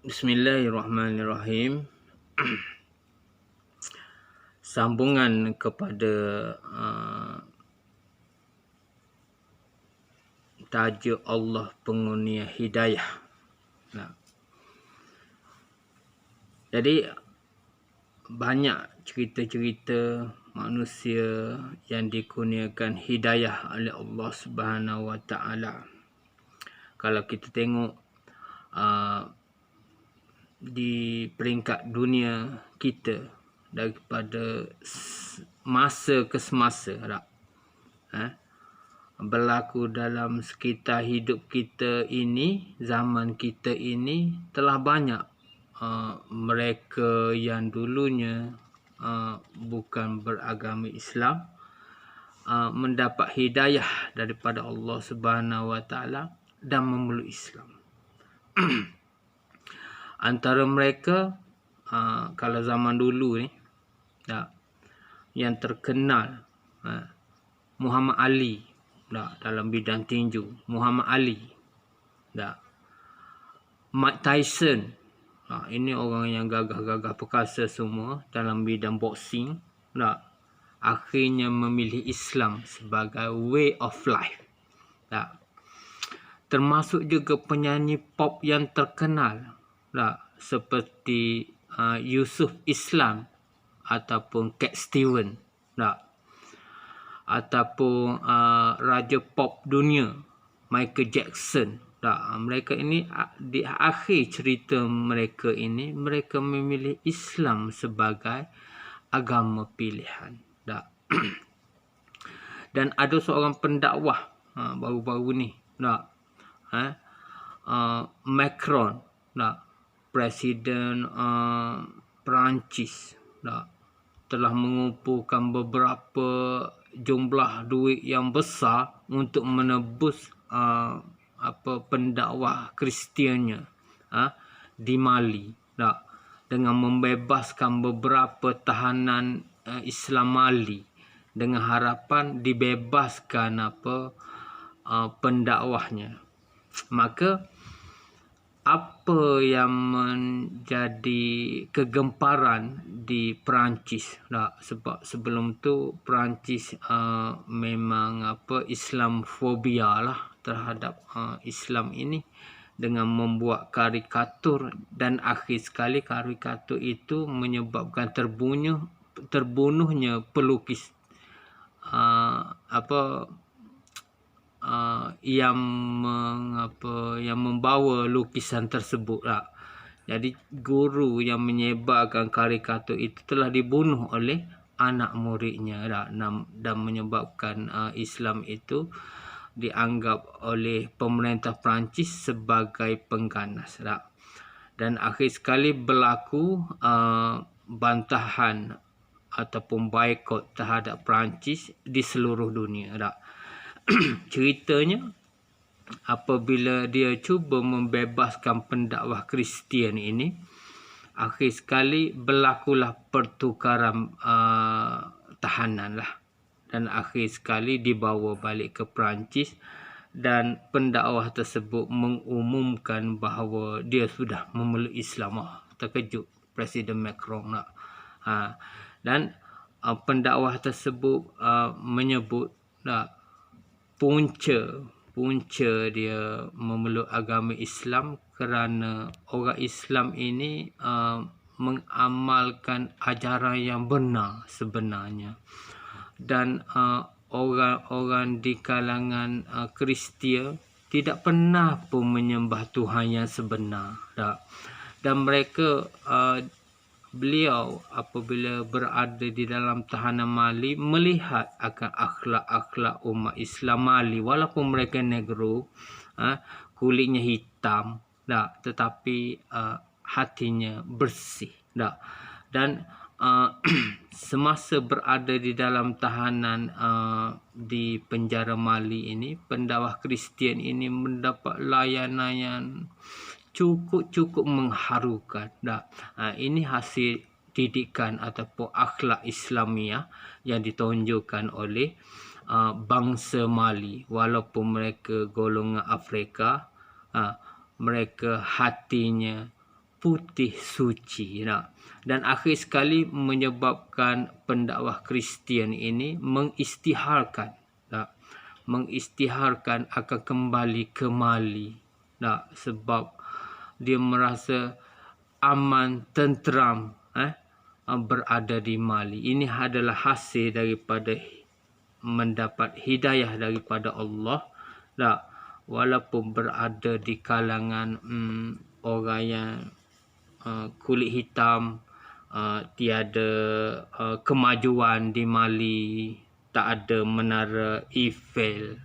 Bismillahirrahmanirrahim. Sambungan kepada tajuk Allah pengunia hidayah. Nah, jadi banyak cerita-cerita manusia yang dikurniakan hidayah oleh Allah Subhanahu Wa Taala. Kalau kita tengok di peringkat dunia kita, daripada masa ke semasa berlaku dalam sekitar hidup kita ini, zaman kita ini, telah banyak mereka yang dulunya bukan beragama Islam mendapat hidayah daripada Allah Subhanahu Wa Taala dan memeluk Islam. Antara mereka kalau zaman dulu ni yang terkenal Muhammad Ali dalam bidang tinju, Muhammad Ali, Mike Tyson, ini orang yang gagah-gagah perkasa semua dalam bidang boxing, akhirnya memilih Islam sebagai way of life. Termasuk juga penyanyi pop yang terkenal seperti Yusuf Islam ataupun Cat Stevens, ataupun raja pop dunia Michael Jackson. Mereka ini di akhir cerita mereka ini, mereka memilih Islam sebagai agama pilihan. Dan ada seorang pendakwah baru-baru ni, Macron, Presiden Perancis, telah mengumpulkan beberapa jumlah duit yang besar untuk menebus pendakwah Kristiannya di Mali, dengan membebaskan beberapa tahanan Islam Mali dengan harapan dibebaskan pendakwahnya. Maka apa yang menjadi kegemparan di Perancis, sebab sebelum tu Perancis memang Islamfobia terhadap Islam ini, dengan membuat karikatur, dan akhir sekali karikatur itu menyebabkan terbunuhnya pelukis yang membawa lukisan tersebut. Jadi guru yang menyebarkan karikatur itu telah dibunuh oleh anak muridnya, dan menyebabkan Islam itu dianggap oleh pemerintah Perancis sebagai pengganas. Dan akhir sekali berlaku bantahan ataupun boikot terhadap Perancis di seluruh dunia. Ceritanya, apabila dia cuba membebaskan pendakwah Kristian ini, akhir sekali berlakulah pertukaran tahanan dan akhir sekali dibawa balik ke Perancis, dan pendakwah tersebut mengumumkan bahawa dia sudah memeluk Islam. Terkejut Presiden Macron. Dan pendakwah tersebut menyebut punca dia memeluk agama Islam kerana orang Islam ini mengamalkan ajaran yang benar sebenarnya, dan orang-orang di kalangan Kristian tidak pernah pun menyembah Tuhan yang sebenar. Dan mereka, beliau apabila berada di dalam tahanan Mali, melihat akan akhlak-akhlak umat Islam Mali, walaupun mereka negro, kulitnya hitam, tetapi hatinya bersih. Dan semasa berada di dalam tahanan di penjara Mali ini, pendakwah Kristian ini mendapat layanan yang cukup mengharukan. Ini hasil didikan ataupun akhlak Islamiah yang ditonjolkan oleh bangsa Mali. Walaupun mereka golongan Afrika, mereka hatinya putih suci. Dan akhir sekali menyebabkan pendakwah Kristian ini mengisytiharkan akan kembali ke Mali. Sebab dia merasa aman, tenteram berada di Mali. Ini adalah hasil daripada mendapat hidayah daripada Allah. Walaupun berada di kalangan orang yang kulit hitam, tiada kemajuan di Mali, tak ada menara Eiffel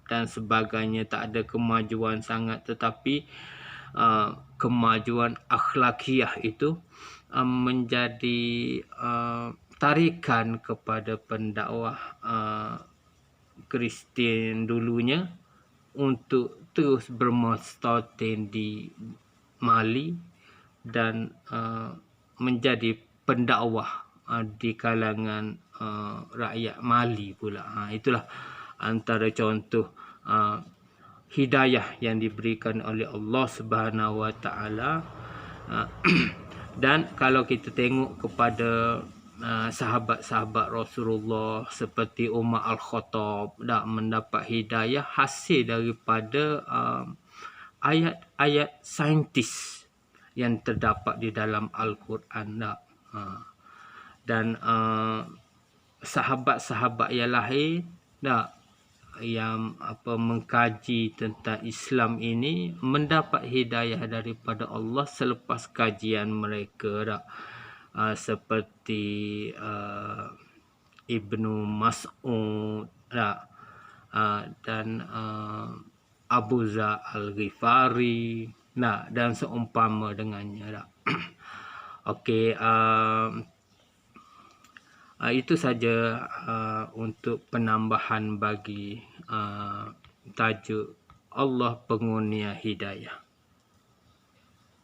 dan sebagainya, tak ada kemajuan sangat, tetapi kemajuan akhlakiah itu menjadi tarikan kepada pendakwah Kristian dulunya untuk terus bermustatin di Mali dan menjadi pendakwah di kalangan rakyat Mali pula. Itulah antara contoh hidayah yang diberikan oleh Allah Subhanahu Wa Taala. Dan kalau kita tengok kepada sahabat-sahabat Rasulullah seperti Umar Al-Khattab, mendapat hidayah hasil daripada ayat-ayat saintis yang terdapat di dalam Al-Quran. Dan sahabat-sahabat yang lain yang mengkaji tentang Islam ini mendapat hidayah daripada Allah selepas kajian mereka, seperti Ibnu Mas'ud dan Abu Zar Al-Ghifari dan seumpama dengannya. Okey, itu saja untuk penambahan bagi tajuk Allah Pengunia Hidayah.